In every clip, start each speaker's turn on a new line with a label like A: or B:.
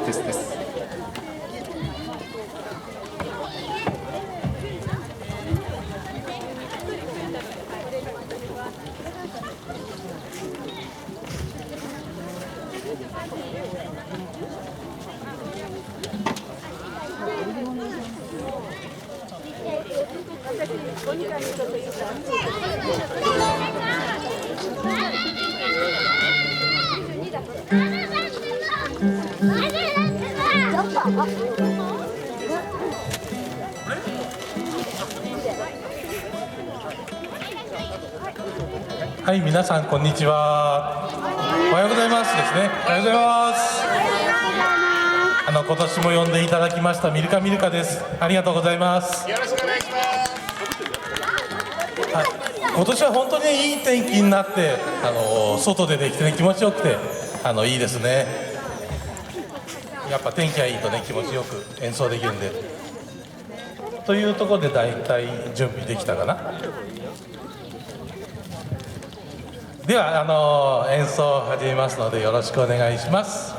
A: ですです。
B: はい、皆さんこんにちは。おはようございますですね。おはようございます。今年も呼んでいただきましたミルカミルカです。ありがとうございます。
C: よろしくお願いします。
B: はい、今年は本当にいい天気になって、外でできてね、気持ちよくていいですね。やっぱ天気がいいとね、気持ちよく演奏できるんで。というところでだいたい準備できたかな。では演奏を始めますのでよろしくお願いします。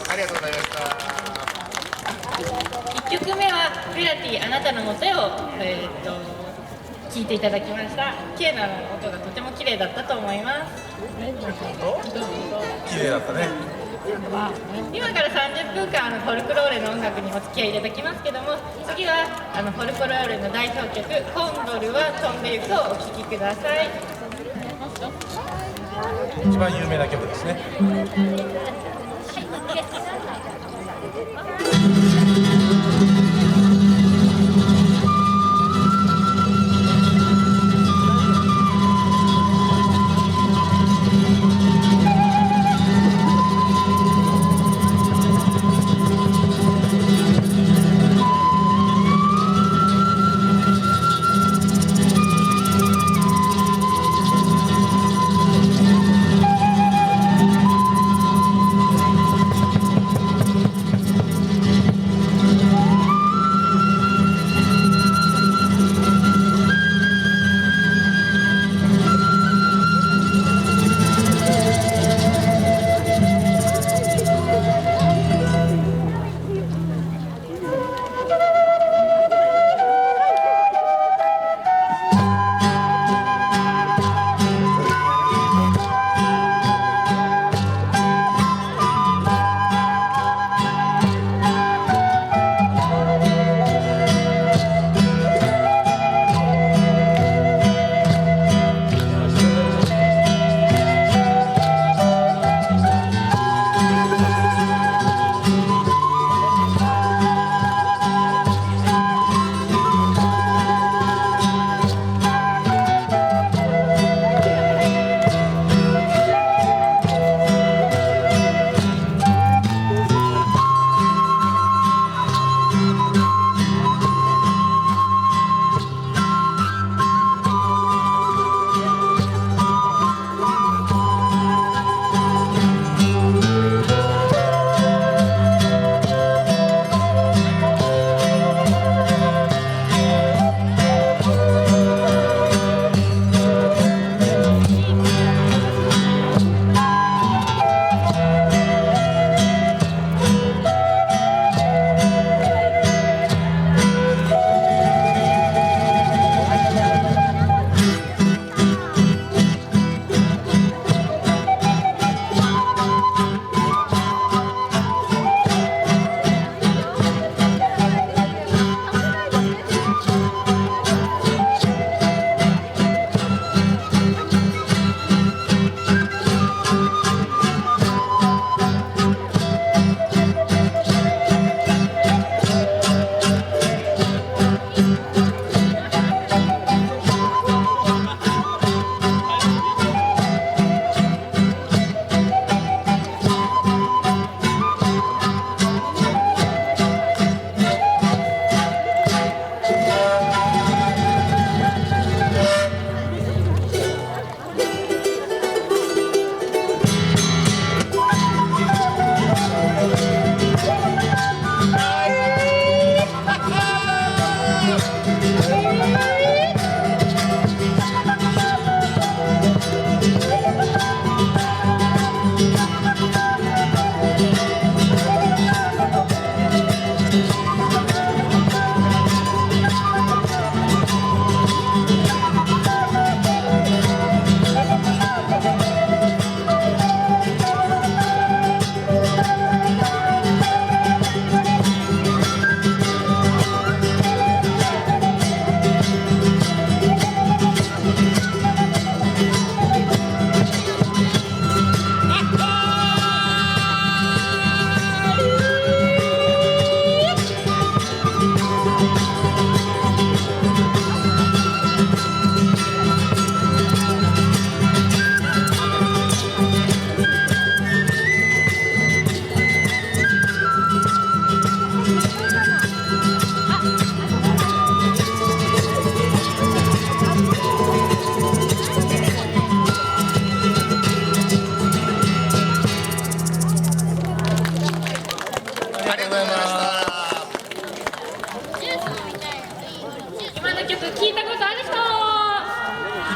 C: ありがとうございました。
D: 1曲目は「フェラティあなたのもとへ」を聴いていただきました。綺麗な音がとても綺麗だったと思います。
B: 綺麗だったね。
D: 今から30分間フォルクローレの音楽にお付き合いいただきますけども、次はフォルクローレの代表曲「コンドルは飛んでゆく」をお聴きください。
B: 一番有名な曲ですね。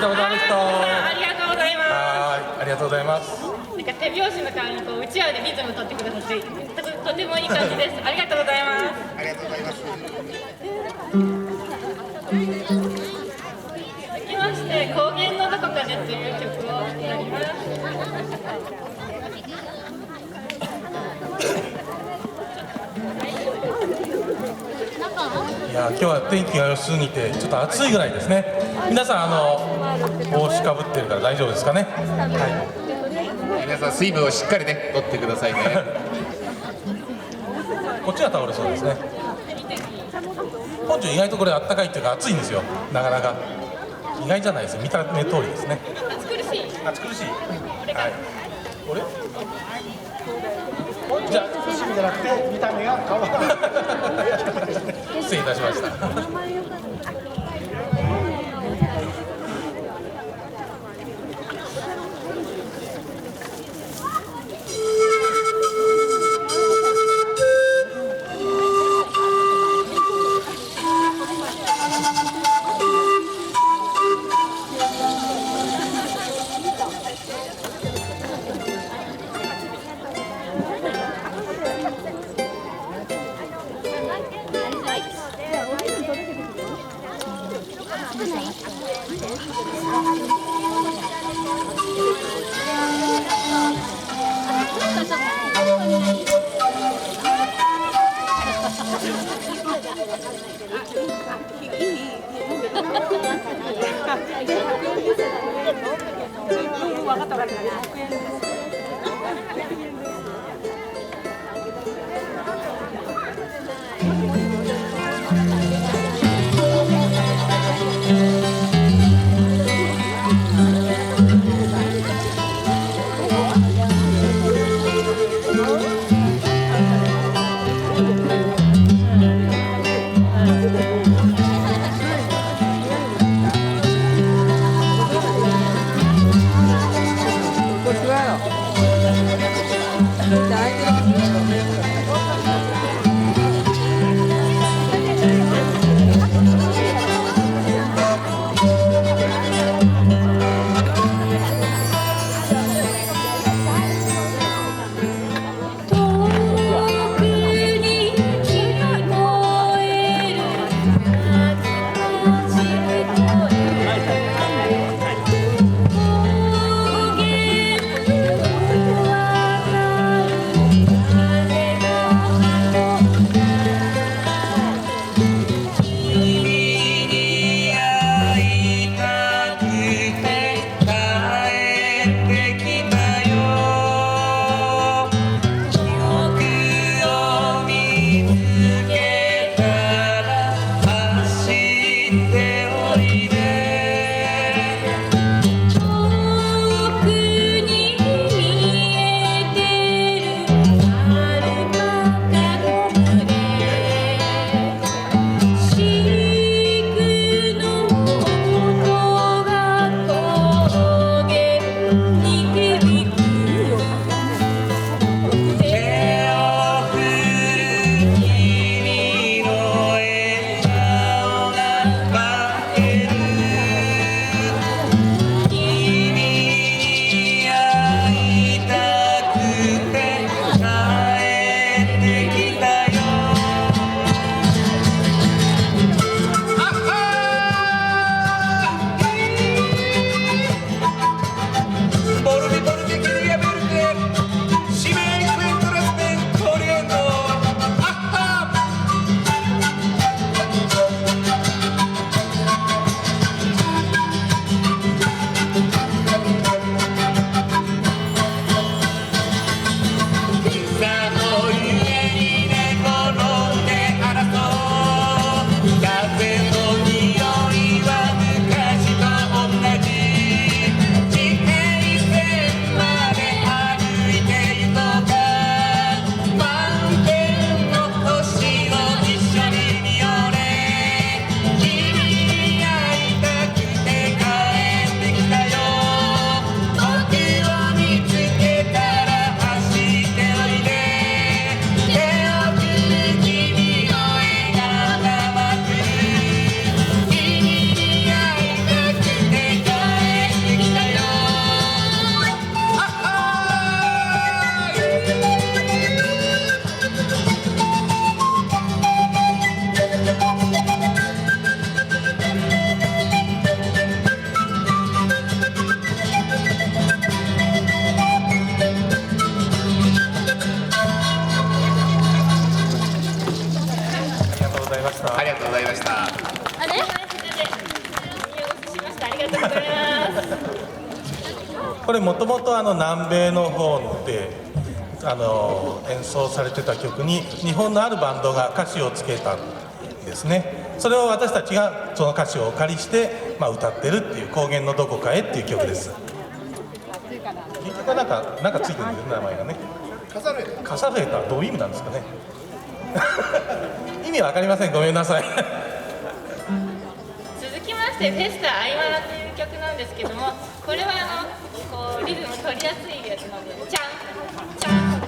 B: たことある人。
D: ありがとうございま
B: はい、ありがとうございます。
D: す。なんか手拍子の代わりにこううちわでリズム取ってくださってとてもいい感じです。ありがとうございます。
C: ありがとうございます。
D: 続きまして高原のどこかでという曲をやります。
B: いや、今日は天気が良すぎてちょっと暑いぐらいですね。皆さん帽子かぶってるから大丈夫ですかね。は
C: 皆さん水分をしっかりね取ってくださいね。
B: い、こっちは倒れそうですね。本庄意外とこれあったかいっていうか暑いんですよ。なかなか意外じゃないですよ。見た目通りですね。
D: 暑苦しい。
B: 暑苦しい。はい。俺？じゃあ
A: 趣味じゃなくて見た目が変わる。
B: 失礼いたしました。
A: こっちはよ。
C: ざいました。
D: あれ？見落としました。ありがとうございます。
B: これもともと南米の方で演奏されてた曲に日本のあるバンドが歌詞をつけたんですね。それを私たちがその歌詞をお借りして、歌ってるっていう「高原のどこかへ」っていう曲です。結局はなんかついてるんですよ、名前がね。カサフェとはどういう意味なんですかね。意味わかりません、ごめんなさい。
D: 続きまして「フェスタアイマラ」という曲なんですけども、これはこうリズム取りやすいやつなので、チャンチャン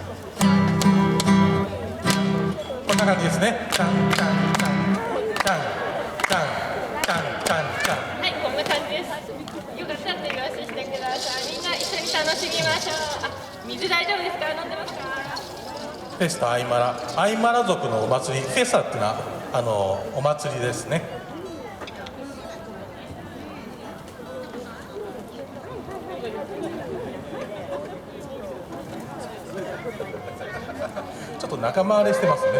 B: こんな感じですね。チャンチャンチャンチャンチャンチャンチャンチャン。
D: はい、こんな感じです。よかったら手拍子してください。みんな一緒に楽しみましょう。水大丈夫ですか？飲んでますか？
B: フェスタアイマラ、アイマラ族のお祭り、フェサっていうのはお祭りですね。ちょっと仲間割れしてますね。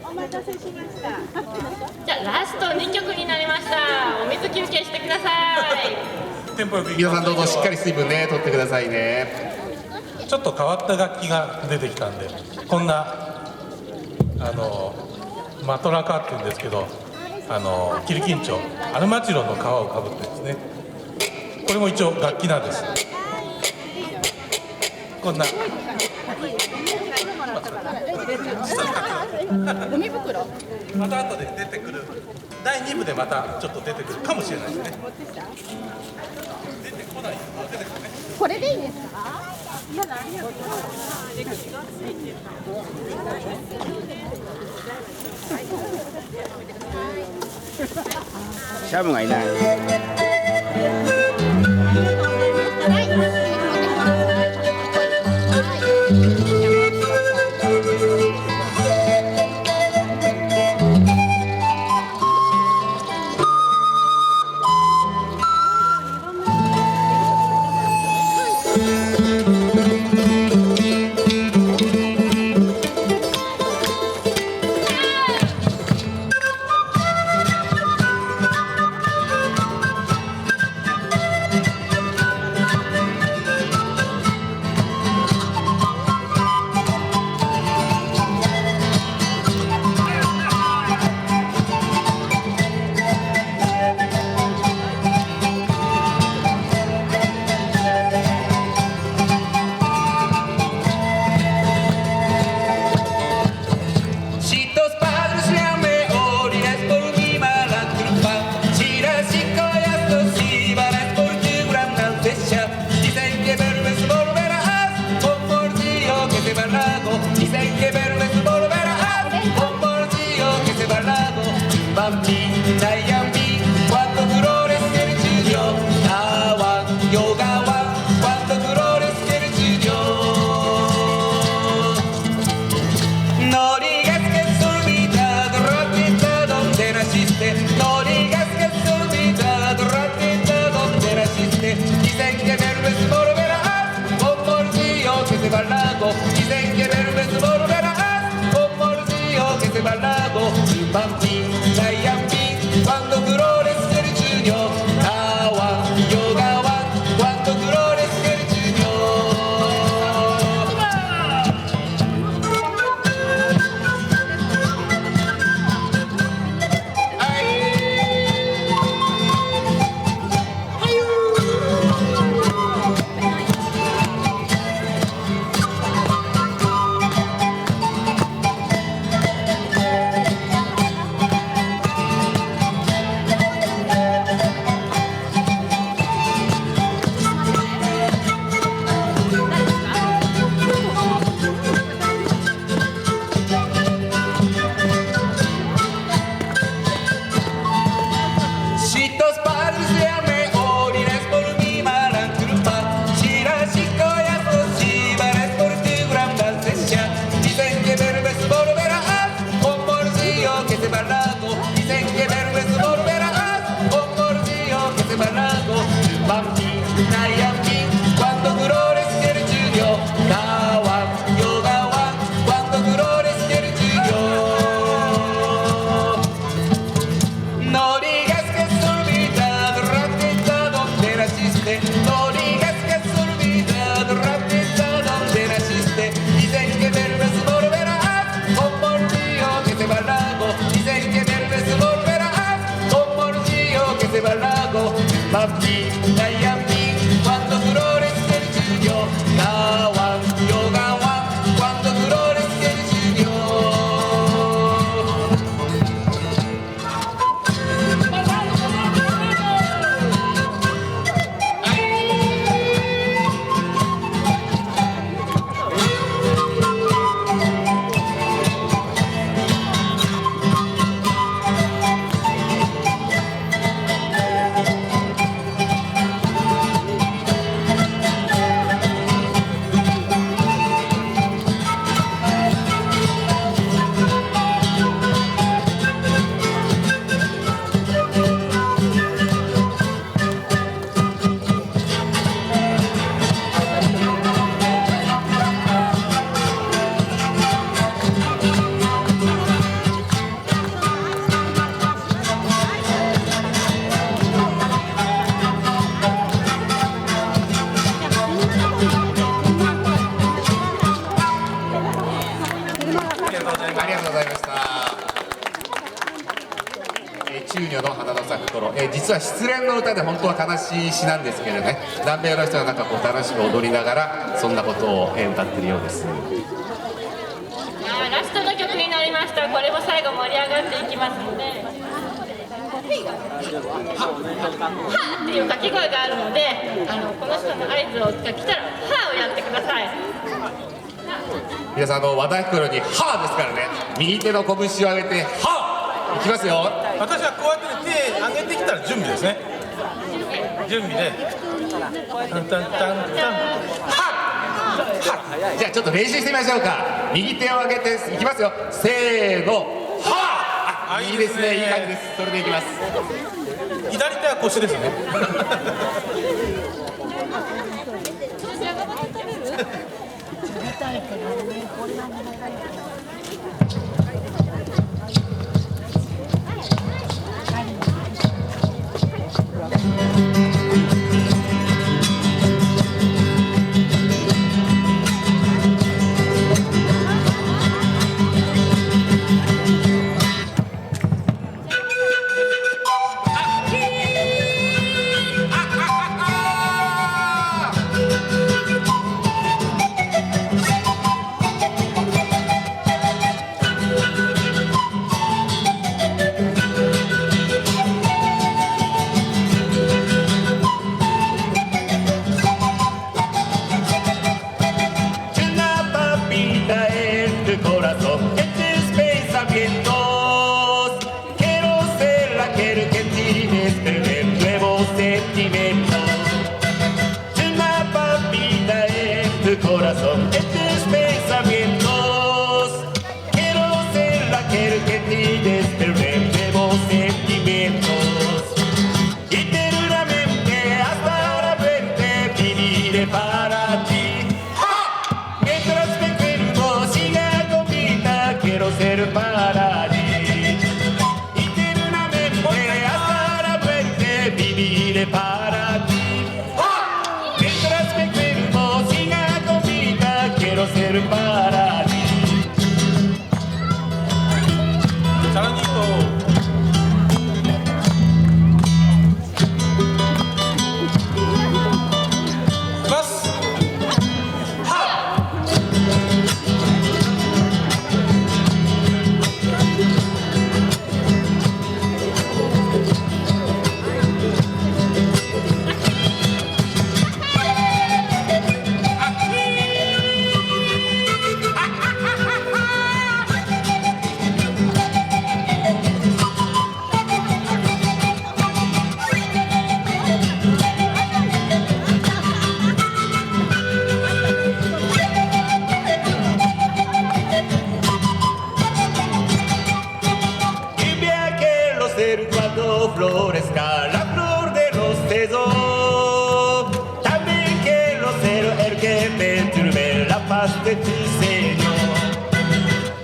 E: お待たせしました。
D: じゃあラスト2曲になりました。お水休憩してください。
B: テンポよく
C: 皆さんどうぞしっかり水分ね取ってくださいね。
B: ちょっと変わった楽器が出てきたんで、こんなマトラカっていうんですけど、キルキンチョアルマチロの皮をかぶってですね、これも一応楽器なんです。こんな
E: ゴミ袋。
B: また後で出てくる第2部でまたちょっと出てくるかもしれないですね。出てこない、出てくるね。
E: これでいいですか？
A: シャムがいない。
C: 中女の花の咲く頃、実は失恋の歌で本当は悲しい詩なんですけれどね、南米の人はなんかこう楽しく踊りながらそんなことを歌ってるようです。
D: ラストの曲になりました。これも最後盛り上がっていきますので、っていう掛け声があるので、この人の合図が来たらはをやってください。
C: 皆さん和田袋に「は」ですからね、右手の拳を上げて「は」いきますよ。
B: 私はこうやって手上げてきたら準備ですね。準備でタンタンタンタン
C: じゃあちょっと練習してみましょうか。右手を上げていきますよ。せーの、はあ、いいですね、いい感じです。それでいきます。
B: 左手は腰ですね。
F: corazón, estos pensamientos. Quiero ser aquel que tienes nuevos sentimientos. Eternamente hasta la muerte viviré para ti. Mientras mi cuerpo siga con vida, quiero ser para ti. Eternamente hasta la muerte viviré para ti. Mientras mi cuerpo siga con vida, quiero ser para ti.
B: さらにいきます。
F: Lluvia quiero ser cuando florezca la flor de los deseos. También quiero ser el que perturbe la paz de tu Señor.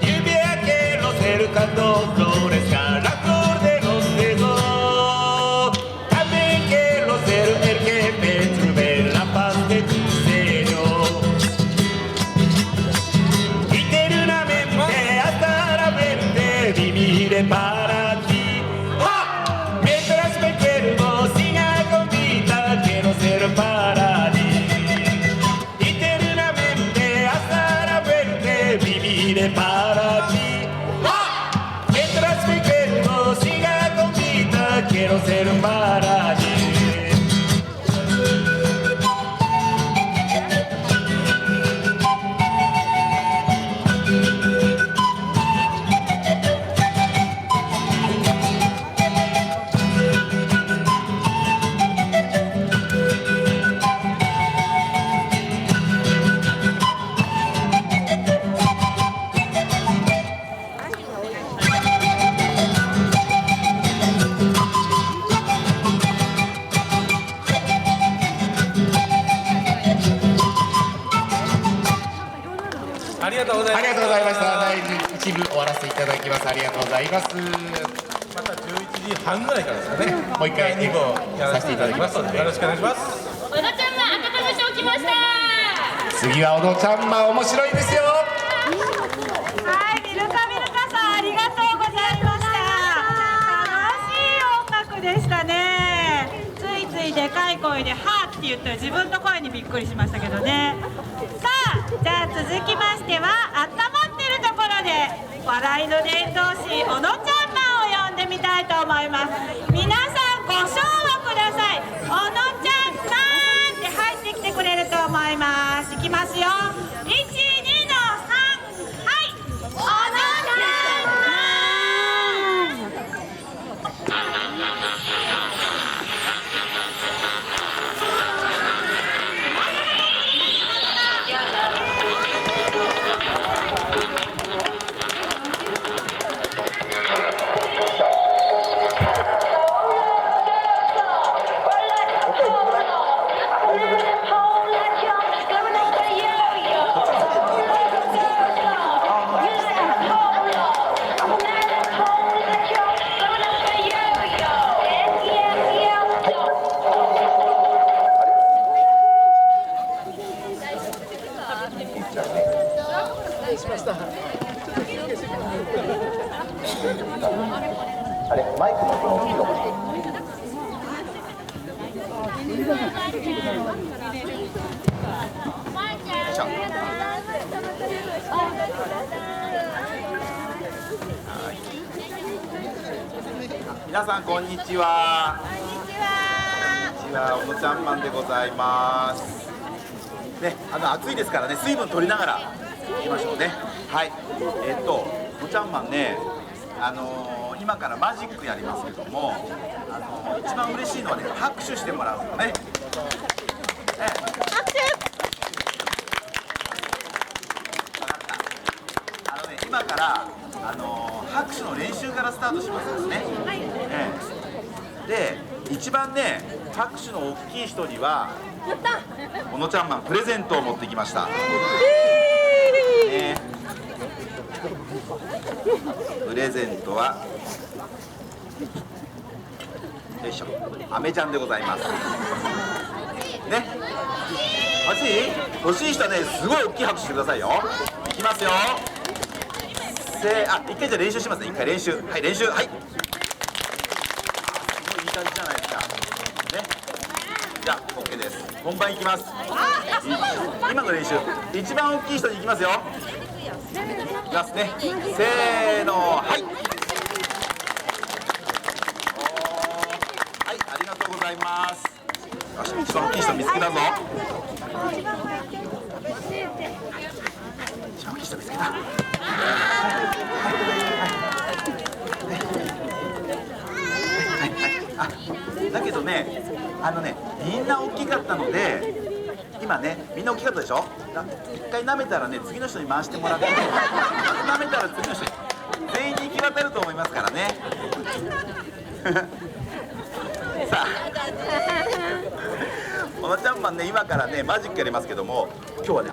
F: Lluvia quiero ser cuando florezca la flor de los deseos. También quiero ser el que perturbe la paz de tu Señor. Eternamente hasta la muerte viviré para ti. Mientras mi cuerpo siga con vida, quiero ser para ti. Eternamente hasta la muerte viviré para ti. Mientras mi cuerpo siga con vida, quiero ser para ti.
B: ありがとうございます。
C: ありがとうございました。第1部終わらせていただきます。ありがとうございます。
B: また11時半ぐらいからですかね。
C: もう一回
B: 2部をやらせていただきますのでよろしくお願いします。
D: 小田ちゃんが温めしておきました。
C: 次は小野ちゃんま面白いですよ。
E: はい、ミルカさんありがとうございました。楽しい音楽でしたね。ついついでかい声ではーって言ったら自分の声にびっくりしましたけどね。さあ、じゃあ続きましては温まってるところで笑いの伝道師小野ちゃんマンを呼んでみたいと思います。皆さん唱をください。おのちゃんまんって入ってきてくれると思います。いきますよ。1、2の3、はい。おのちゃんま
G: 皆さんこんにちは。こんにちは。おのちゃんまんでございます。ね、暑いですからね、水分取りながら行きましょうね。はい。おのちゃんまんね、今からマジックやりますけども、一番嬉しいのはね、拍手してもらうのね。拍手。分かった。今から拍手の練習からスタートしますですね。はい。で、一番ね、拍手の大きい人には、おのちゃんまんプレゼントを持ってきました。プレゼントは、よいしょ、アメちゃんでございます。ね。欲しい人はね、すごい大きい拍手してくださいよ。いきますよ。一回じゃあ練習しますね。一回練習。はい、練習。はい。すごいいい感じじゃないですか。ね。じゃあ、OK です。本番いきます。今の練習。一番大きい人に行きますよ。いきますね。せーの、はい。はい、ありがとうございます。よし、一番大きい人見つけたぞ。一番大きい人見つけた。だけどね、みんな大きかったので、今ね、みんな大きかったでしょ。一回舐めたらね、次の人に回してもらって、舐めたら次の人に全員に行き渡ると思いますからね。さあ、おのちゃんまんね、今からね、マジックやりますけども、今日はね、